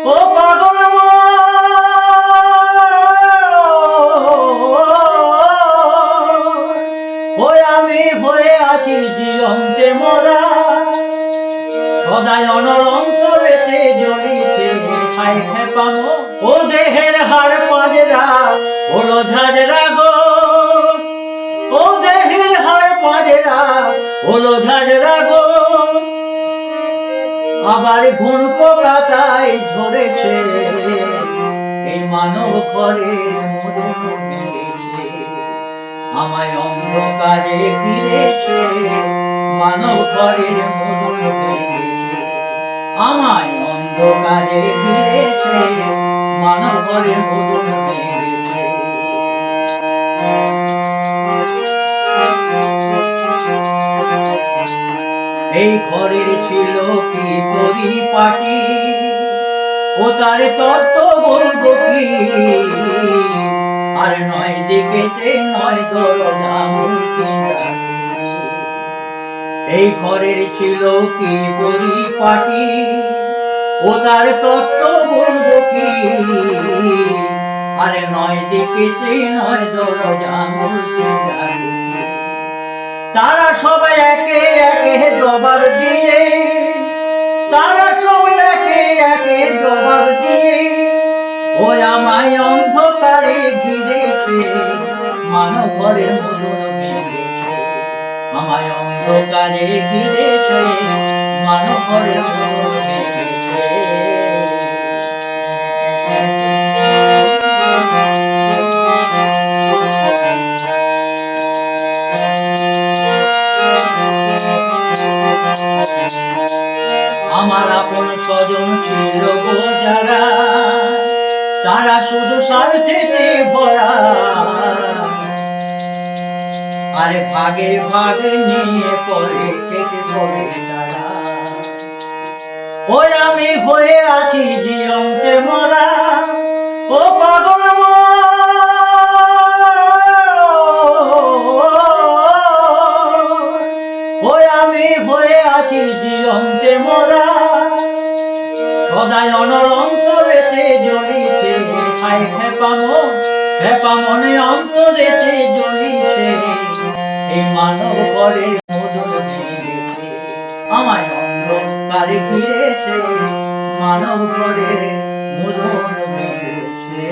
ও পাগল ওই আমি হয়ে আছি জীবন্তে মরা সদাই অনরন্তরেতে জ্বলিতে খাই খেপানো ও দেহের হাড় পাজরা হলো ঝাঁঝরা গো ও দেহের হাড় পাজরা হলো ঝাঁঝরা গো আবার ঘুণ পোকাটাই ধরেছে এই মানব ঘরের মধুর মেরেছে আমায় অন্ধকারে ঘিরেছে মানব ঘরের মধুর মেরেছে আমায় অন্ধকারে ঘিরেছে মানব ঘরের মধুর মেরেছে এই ঘরের ছিল কি পরিপাটি ও তার তত্ত্ব বলবো কি আর নয় দিকেতে নয় দরজা এই ঘরের ছিল কি পরিপাটি ও তার তত্ত্ব বলবো কি আর নয় দিকেতে নয় দরজা মূর্তি তারা সবাই একে একে জবাব দিয়ে তারা সবাই একে একে জবাব দিয়ে ওই আমায় অন্ধকারে ঘিরেছে মানব ঘরের মধুর মেরেছে আমায় অন্ধকারে ঘিরেছে মানব ঘরের মধুর মেরেছে আমার আপন স্বজন ছিল যারা তারা শুধু স্বার্থেতে ভরা আরে ভাগে ভাগে নিয়ে পড়ে কেটে পড়ে তারা ওই আমি হয়ে আছি জীবন্তে মরা ও পাগল ওই আমি হয়ে আছি জীবন্তে মরা সদাই অনরন্তরেতে জ্বলিতে খাই খেপামনে অন্তরেতে জ্বলিতে এই মানব ঘরের মধুর মেরেছে আমায় অন্ধকারে ঘিরেছে মানব ঘরের মধুর মেরেছে।